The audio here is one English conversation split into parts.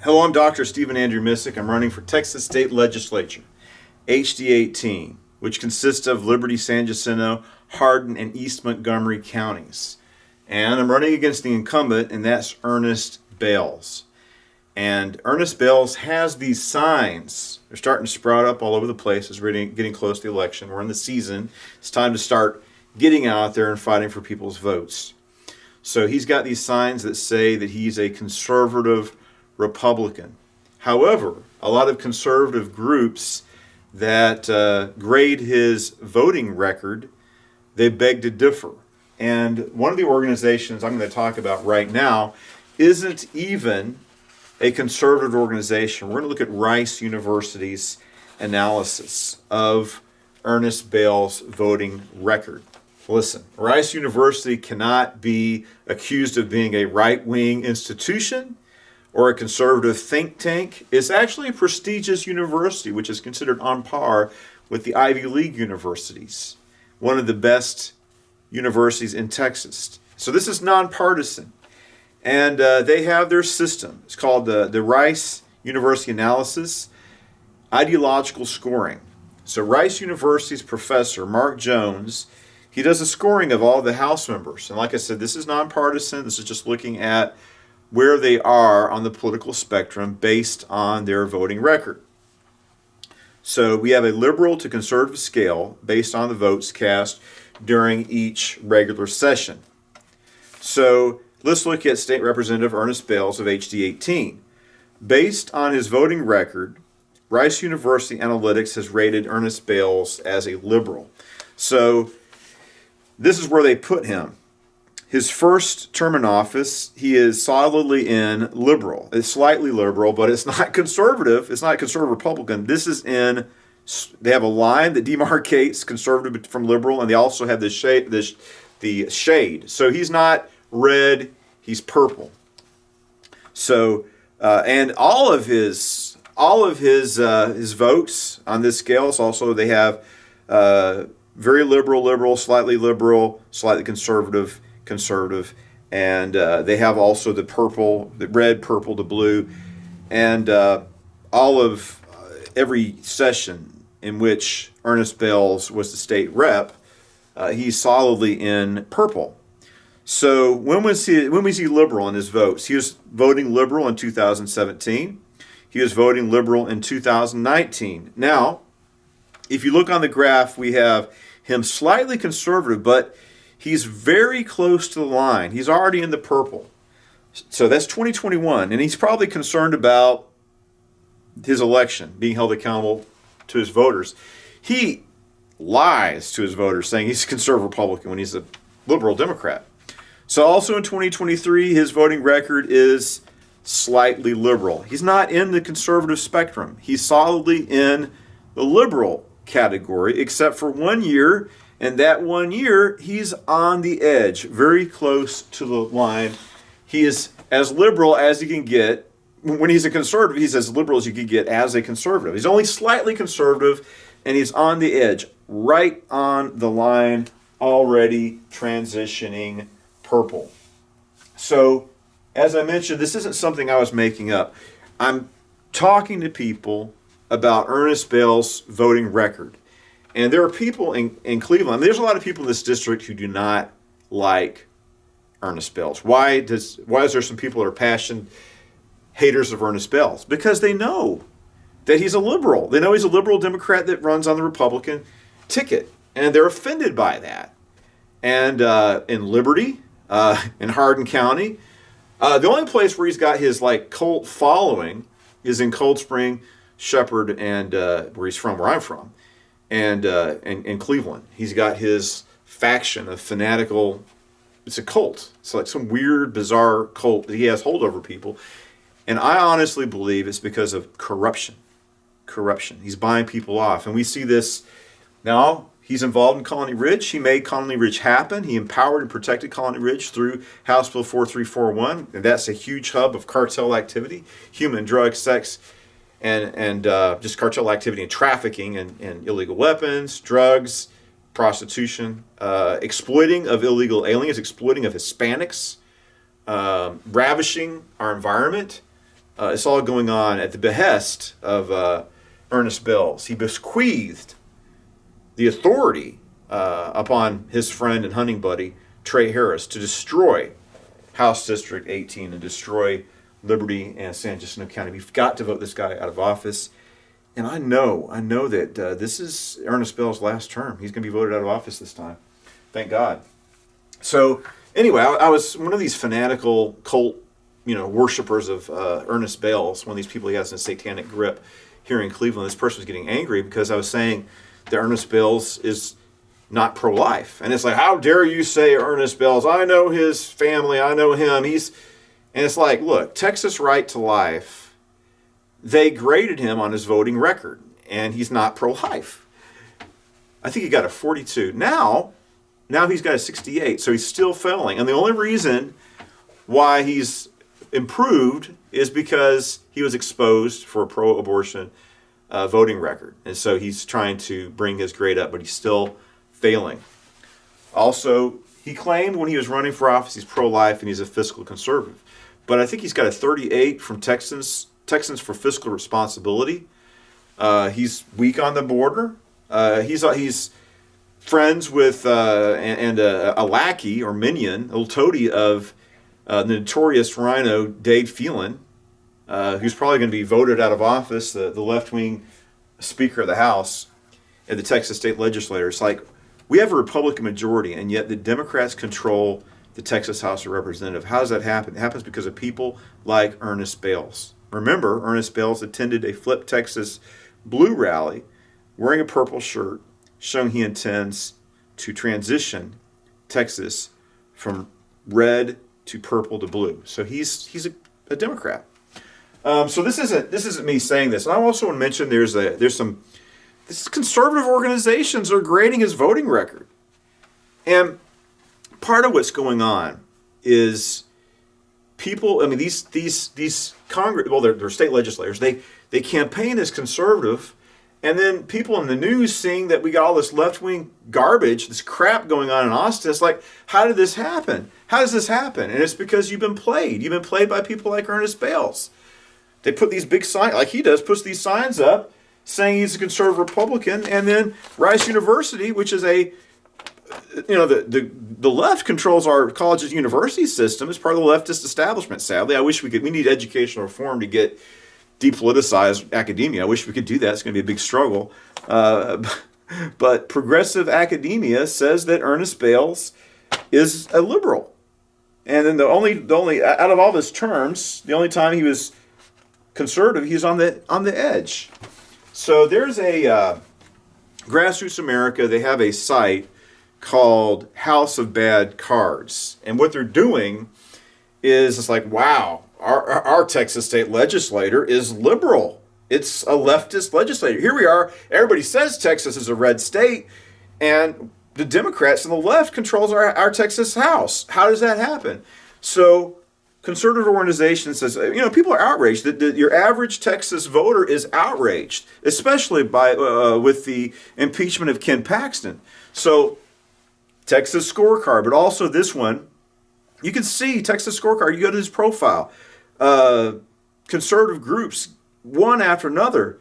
Hello, I'm Dr. Stephen Andrew Missick. I'm running for Texas State Legislature, HD 18, which consists of Liberty, San Jacinto, Hardin, and East Montgomery counties. And I'm running against the incumbent, and that's Ernest Bailes. And Ernest Bailes has these signs. They're starting to sprout up all over the place as we're getting close to the election. We're in the season. It's time to start getting out there and fighting for people's votes. So he's got these signs that say that he's a conservative Republican. However, a lot of conservative groups that grade his voting record, they beg to differ. And one of the organizations I'm going to talk about right now isn't even a conservative organization. We're going to look at Rice University's analysis of Ernest Bailes' voting record. Listen, Rice University cannot be accused of being a right-wing institution or a conservative think tank. It's actually a prestigious university, which is considered on par with the Ivy League universities, one of the best universities in Texas. So this is nonpartisan, and they have their system. It's called the Rice University Analysis Ideological Scoring. So Rice University's professor, Mark Jones, he does a scoring of all the House members. And like I said, this is nonpartisan. This is just looking at where they are on the political spectrum based on their voting record. So we have a liberal to conservative scale based on the votes cast during each regular session. So let's look at State Representative Ernest Bailes of HD 18. Based on his voting record, Rice University Analytics has rated Ernest Bailes as a liberal. So this is where they put him. His first term in office, he is solidly in liberal. It's slightly liberal, but it's not conservative. It's not conservative Republican. This is in, they have a line that demarcates conservative from liberal, and they also have the shade. So he's not red, he's purple. So, and all of his votes on this scale is also, they have very liberal, slightly conservative, and they have also the purple, the red, purple, the blue, and all of every session in which Ernest Bailes was the state rep, he's solidly in purple. So when was he liberal in his votes? He was voting liberal in 2017. He was voting liberal in 2019. Now, if you look on the graph, we have him slightly conservative, but he's very close to the line. He's already in the purple. So that's 2021, and he's probably concerned about his election being held accountable to his voters. He lies to his voters saying he's a conservative Republican when he's a liberal Democrat. So also in 2023, his voting record is slightly liberal. He's not in the conservative spectrum. He's solidly in the liberal category, except for 1 year. And that 1 year, he's on the edge, very close to the line. He is as liberal as he can get. When he's a conservative, he's as liberal as you can get as a conservative. He's only slightly conservative, and he's on the edge, right on the line, already transitioning purple. So, as I mentioned, this isn't something I was making up. I'm talking to people about Ernest Bailes' voting record. And there are people in Cleveland, there's a lot of people in this district who do not like Ernest Bailes. Why is there some people that are passionate haters of Ernest Bailes? Because they know that he's a liberal. They know he's a liberal Democrat that runs on the Republican ticket. And they're offended by that. And in Liberty, in Hardin County, the only place where he's got his cult following is in Cold Spring, Shepherd, and where he's from, where I'm from. And in Cleveland, he's got his faction of fanatical. It's a cult. It's like some weird, bizarre cult that he has hold over people. And I honestly believe it's because of corruption. He's buying people off. And we see this now. He's involved in Colony Ridge. He made Colony Ridge happen. He empowered and protected Colony Ridge through House Bill 4341. And that's a huge hub of cartel activity, human, drug, sex, and just cartel activity and trafficking and illegal weapons, drugs, prostitution, exploiting of illegal aliens, exploiting of Hispanics, ravishing our environment, It's all going on at the behest of Ernest Bailes. He bequeathed the authority upon his friend and hunting buddy, Trey Harris, to destroy House District 18 and destroy Liberty and San Jacinto County. We've got to vote this guy out of office. And I know that this is Ernest Bailes' last term. He's going to be voted out of office this time. Thank God. So anyway, I was one of these fanatical cult, worshipers of Ernest Bailes, one of these people he has in a satanic grip here in Cleveland. This person was getting angry because I was saying that Ernest Bailes is not pro-life. And it's like, how dare you say Ernest Bailes? I know his family. I know him. And it's like, look, Texas Right to Life, they graded him on his voting record, and he's not pro-life. I think he got a 42. Now he's got a 68, so he's still failing. And the only reason why he's improved is because he was exposed for a pro-abortion voting record. And so he's trying to bring his grade up, but he's still failing. Also, he claimed when he was running for office he's pro-life and he's a fiscal conservative. But I think he's got a 38 from Texans for fiscal responsibility. He's weak on the border. He's friends with a lackey or minion, a little toady of the notorious RINO Dade Phelan, who's probably going to be voted out of office, the left-wing Speaker of the House and the Texas State Legislature. It's like we have a Republican majority, and yet the Democrats control the Texas House of Representatives. How does that happen? It happens because of people like Ernest Bailes. Remember, Ernest Bailes attended a Flip Texas Blue rally wearing a purple shirt, showing he intends to transition Texas from red to purple to blue. So he's a Democrat. So this isn't me saying this. And I also want to mention there's some conservative organizations are grading his voting record, and part of what's going on is people. I mean, these Congress, well, they're state legislators. They campaign as conservative, and then people in the news seeing that we got all this left-wing garbage, this crap going on in Austin. It's like, how did this happen? How does this happen? And it's because you've been played. You've been played by people like Ernest Bailes. They put these big signs, like he does, puts these signs up saying he's a conservative Republican, and then Rice University, which is the left controls our colleges and university system. It's part of the leftist establishment, sadly. I wish we need educational reform to get depoliticized academia. I wish we could do that. It's going to be a big struggle. But progressive academia says that Ernest Bailes is a liberal. And then the only out of all his terms, the only time he was conservative, he's on the edge. So there's a Grassroots America. They have a site called House of Bad Cards, and what they're doing is it's like, wow, our Texas state legislator is liberal. It's a leftist legislator. Here we are. Everybody says Texas is a red state, and the Democrats and the left controls our Texas House. How does that happen? So conservative organization says, people are outraged. That your average Texas voter is outraged, especially with the impeachment of Ken Paxton. So Texas scorecard, but also this one, you can see Texas scorecard. You go to his profile, conservative groups, one after another,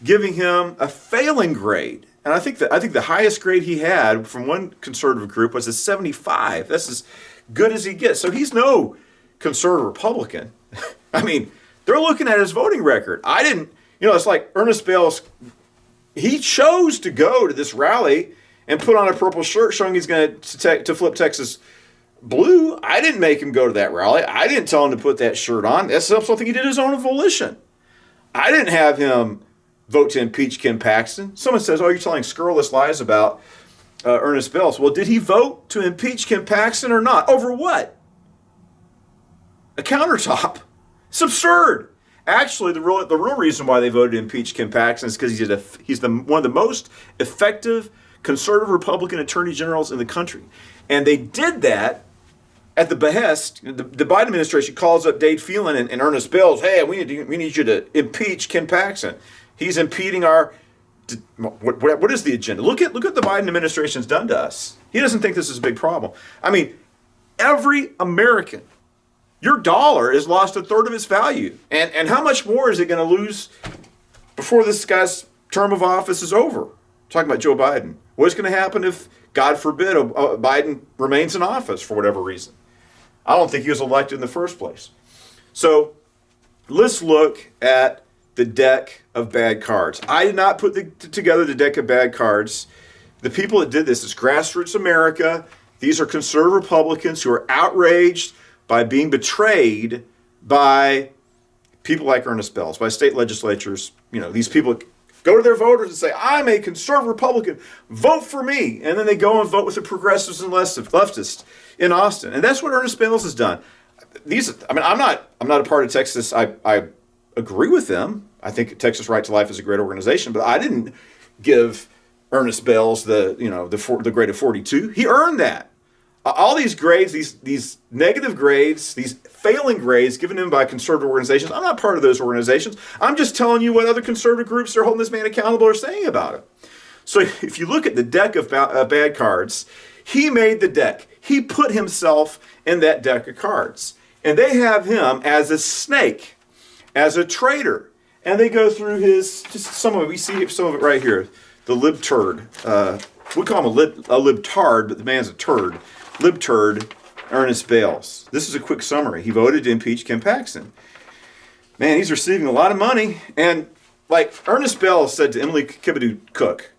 giving him a failing grade. And I think the highest grade he had from one conservative group was a 75. That's as good as he gets. So he's no conservative Republican. I mean, they're looking at his voting record. It's like Ernest Bailes, he chose to go to this rally and put on a purple shirt showing he's going to flip Texas blue. I didn't make him go to that rally. I didn't tell him to put that shirt on. That's something he did his own volition. I didn't have him vote to impeach Ken Paxton. Someone says, you're telling scurrilous lies about Ernest Bailes. Well, did he vote to impeach Ken Paxton or not? Over what? A countertop. It's absurd. Actually, the real reason why they voted to impeach Ken Paxton is because he's one of the most effective conservative Republican attorney generals in the country. And they did that at the behest. The Biden administration calls up Dade Phelan and Ernest Bailes. Hey, we need you to impeach Ken Paxton. He's impeding our. What is the agenda? Look at the Biden administration's done to us. He doesn't think this is a big problem. I mean, every American your dollar has lost a third of its value. And how much more is it going to lose before this guy's term of office is over? Talking about Joe Biden. What's going to happen if, God forbid, Biden remains in office for whatever reason? I don't think he was elected in the first place. So let's look at the deck of bad cards. I did not put together the deck of bad cards. The people that did this is Grassroots America. These are conservative Republicans who are outraged by being betrayed by people like Ernest Bailes, by state legislatures. You know, these people go to their voters and say, I'm a conservative Republican, vote for me. And then they go and vote with the progressives and leftists in Austin. And that's what Ernest Bailes has done. I'm not a part of Texas. I agree with them. I think Texas Right to Life is a great organization, but I didn't give Ernest Bailes the grade of 42. He earned that. All these grades, these negative grades, these failing grades given him by conservative organizations, I'm not part of those organizations. I'm just telling you what other conservative groups that are holding this man accountable are saying about it. So if you look at the deck of bad cards, he made the deck. He put himself in that deck of cards. And they have him as a snake, as a traitor. And they go through just some of it. We see some of it right here. The libturd. We call him a libtard, but the man's a turd. Libturd Ernest Bailes. This is a quick summary. He voted to impeach Ken Paxton. Man, he's receiving a lot of money. And like Ernest Bailes said to Emily Kibidoo Cook,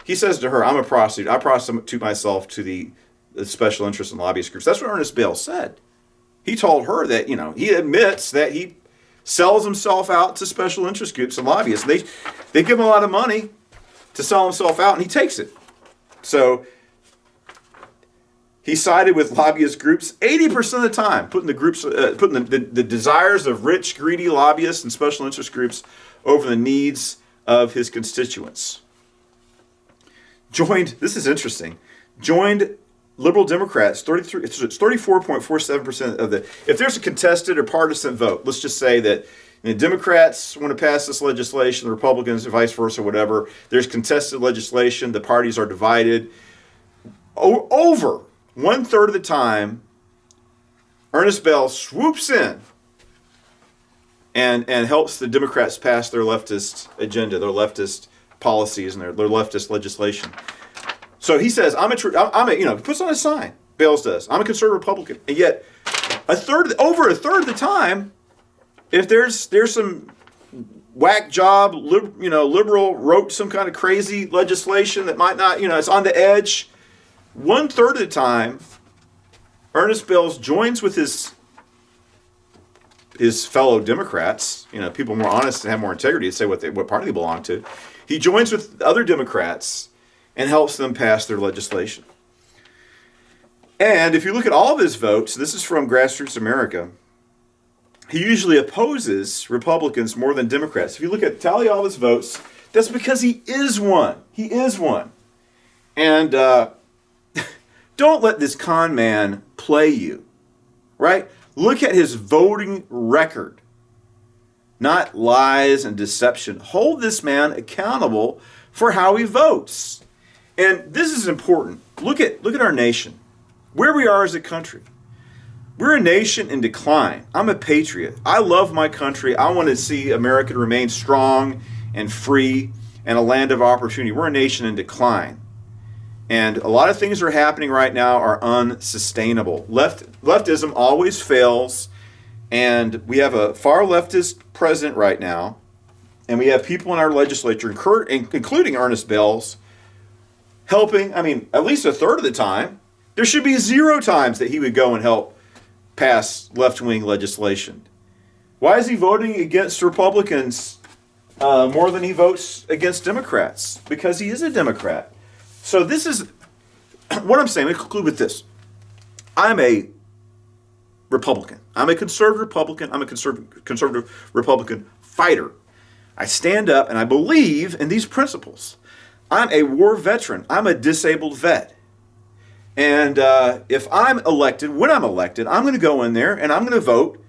he says to her, I'm a prostitute. I prostitute myself to the special interest and lobbyist groups. That's what Ernest Bailes said. He told her that, he admits that he sells himself out to special interest groups and lobbyists. They give him a lot of money to sell himself out, and he takes it. So he sided with lobbyist groups 80% of the time, putting the desires of rich, greedy lobbyists and special interest groups over the needs of his constituents. Joined liberal Democrats, 34.47% of the, if there's a contested or partisan vote, let's just say that the Democrats want to pass this legislation, the Republicans, and vice versa, whatever, there's contested legislation, the parties are divided. Over 1/3 of the time, Ernest Bailes swoops in and helps the Democrats pass their leftist agenda, their leftist policies, and their leftist legislation. So he says, puts on a sign. Bailes does. I'm a conservative Republican. And yet, over a third of the time, if there's some whack job, liberal wrote some kind of crazy legislation that might not, it's on the edge, 1/3 of the time, Ernest Bailes joins with his fellow Democrats, people more honest and have more integrity to say what party they belong to. He joins with other Democrats and helps them pass their legislation. And if you look at all of his votes, this is from Grassroots America, he usually opposes Republicans more than Democrats. If you tally all his votes, that's because he is one. He is one. And don't let this con man play you, right? Look at his voting record, not lies and deception. Hold this man accountable for how he votes. And this is important. Look at our nation, where we are as a country. We're a nation in decline. I'm a patriot. I love my country. I want to see America remain strong and free and a land of opportunity. We're a nation in decline. And a lot of things that are happening right now are unsustainable. Leftism always fails, and we have a far leftist president right now, and we have people in our legislature, including Ernest Bailes, helping, at least a third of the time. There should be 0 times that he would go and help pass left-wing legislation. Why is he voting against Republicans more than he votes against Democrats? Because he is a Democrat. So this is what I'm saying. Let me conclude with this. I'm a Republican. I'm a conservative Republican. I'm a conservative Republican fighter. I stand up and I believe in these principles. I'm a war veteran. I'm a disabled vet. And if I'm elected, when I'm elected, I'm going to go in there and I'm going to vote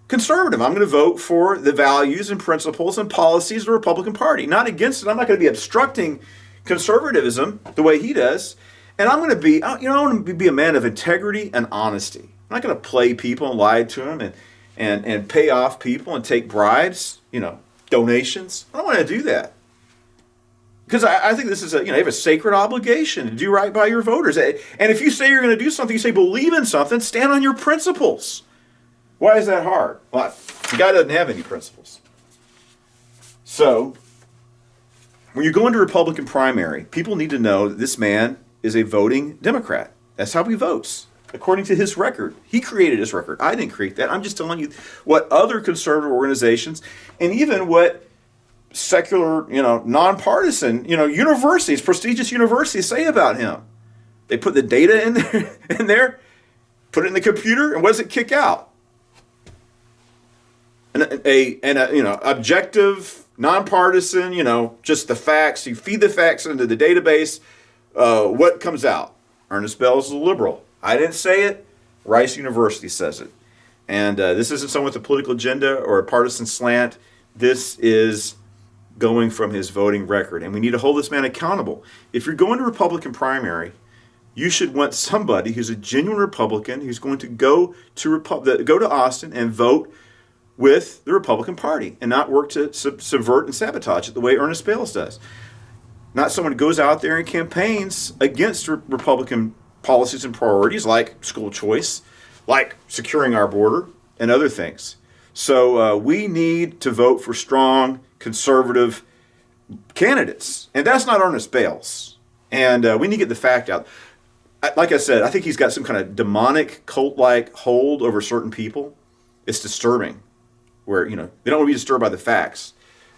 conservative. I'm going to vote for the values and principles and policies of the Republican Party. Not against it. I'm not going to be obstructing conservatism the way he does. And I'm going to be, I want to be a man of integrity and honesty. I'm not going to play people and lie to them and pay off people and take bribes, donations. I don't want to do that. Because I think this is you have a sacred obligation to do right by your voters. And if you say you're going to do something, you say believe in something, stand on your principles. Why is that hard? Well, the guy doesn't have any principles. So, when you go into a Republican primary, people need to know that this man is a voting Democrat. That's how he votes, according to his record. He created his record. I didn't create that. I'm just telling you what other conservative organizations and even what secular, nonpartisan, universities, prestigious universities say about him. They put the data in there, put it in the computer, and what does it kick out? Objective, nonpartisan, just the facts. You feed the facts into the database. What comes out? Ernest Bailes is a liberal. I didn't say it. Rice University says it. And this isn't someone with a political agenda or a partisan slant. This is going from his voting record. And we need to hold this man accountable. If you're going to Republican primary, you should want somebody who's a genuine Republican who's going to go to Austin and vote with the Republican Party and not work to subvert and sabotage it the way Ernest Bailes does. Not someone who goes out there and campaigns against Republican policies and priorities like school choice, like securing our border, and other things. So we need to vote for strong, conservative candidates. And that's not Ernest Bailes. And we need to get the fact out. Like I said, I think he's got some kind of demonic, cult-like hold over certain people. It's disturbing. Where, they don't want to be disturbed by the facts.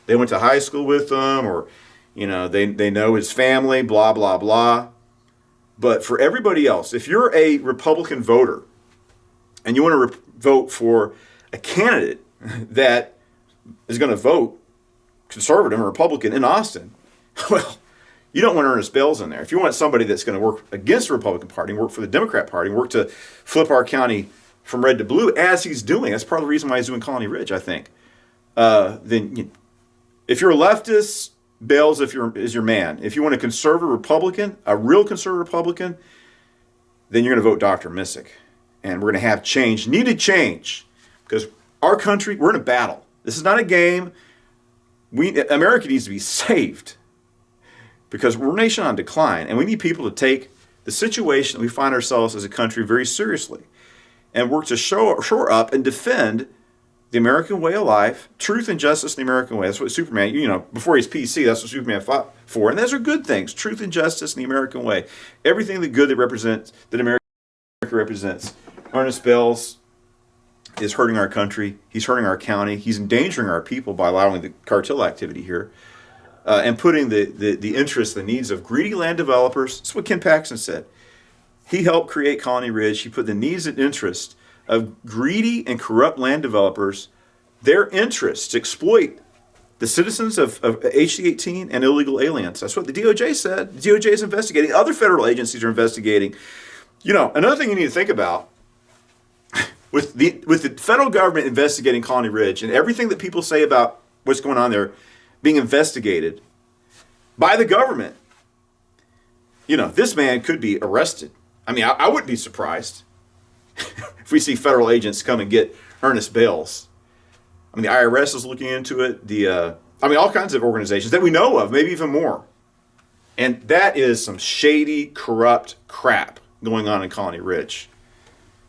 They went to high school with him, or, they know his family, blah, blah, blah. But for everybody else, if you're a Republican voter and you want to vote for a candidate that is going to vote conservative or Republican in Austin, well, you don't want Ernest Bailes in there. If you want somebody that's going to work against the Republican Party, work for the Democrat Party, work to flip our county from red to blue, as he's doing, that's part of the reason why he's doing Colony Ridge, I think. Then, if you're a leftist, Bailes is your man. If you want a conservative Republican, a real conservative Republican, then you're going to vote Dr. Missick. And we're going to have change, needed change, because our country, we're in a battle. This is not a game. America needs to be saved because we're a nation on decline, and we need people to take the situation that we find ourselves as a country very seriously and work to shore up and defend the American way of life, truth and justice in the American way. That's what Superman, before he's PC, that's what Superman fought for. And those are good things, truth and justice in the American way. Everything the good that America represents. Ernest Bailes is hurting our country. He's hurting our county. He's endangering our people by allowing the cartel activity here and putting the interests, the needs of greedy land developers. That's what Ken Paxton said. He helped create Colony Ridge. He put the needs and interests of greedy and corrupt land developers, their interests to exploit the citizens of HD-18 and illegal aliens. That's what the DOJ said. The DOJ is investigating. Other federal agencies are investigating. Another thing you need to think about, with the federal government investigating Colony Ridge and everything that people say about what's going on there being investigated by the government, this man could be arrested. I mean, I wouldn't be surprised if we see federal agents come and get Ernest Bailes. I mean, the IRS is looking into it. All kinds of organizations that we know of, maybe even more. And that is some shady, corrupt crap going on in Colony Ridge.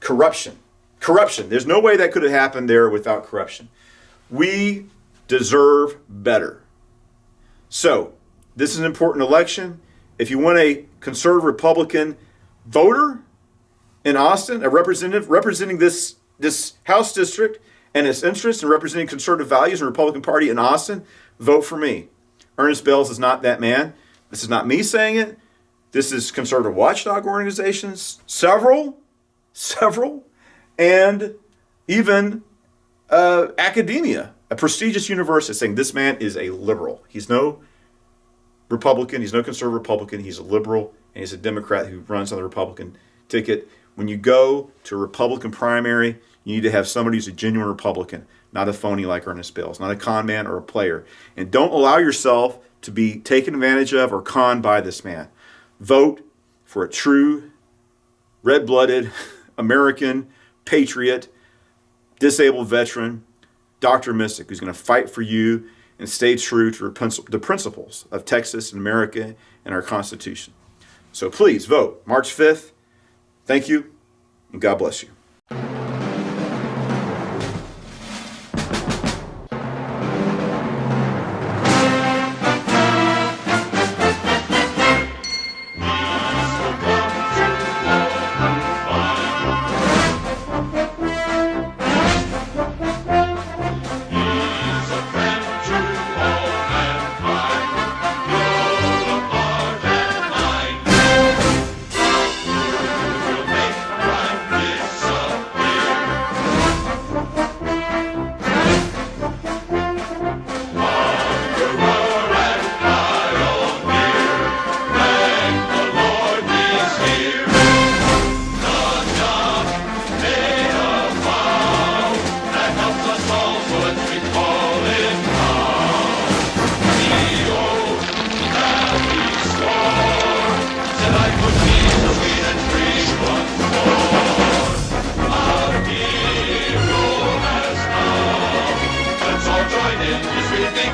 Corruption. There's no way that could have happened there without corruption. We deserve better. So, this is an important election. If you want a conservative Republican voter in Austin, a representative representing this House district and its interests and representing conservative values in the Republican Party in Austin, vote for me. Ernest Bailes is not that man. This is not me saying it. This is conservative watchdog organizations, several, and even academia, a prestigious university saying this man is a liberal. He's no Republican. He's no conservative Republican. He's a liberal, and he's a Democrat who runs on the Republican ticket. When you go to a Republican primary, you need to have somebody who's a genuine Republican, not a phony like Ernest Bailes, not a con man or a player. And don't allow yourself to be taken advantage of or conned by this man. Vote for a true, red-blooded, American, patriot, disabled veteran, Dr. Mystic, who's going to fight for you and stay true to the principles of Texas and America and our Constitution. So please vote March 5th. Thank you, and God bless you. Join in, just rethink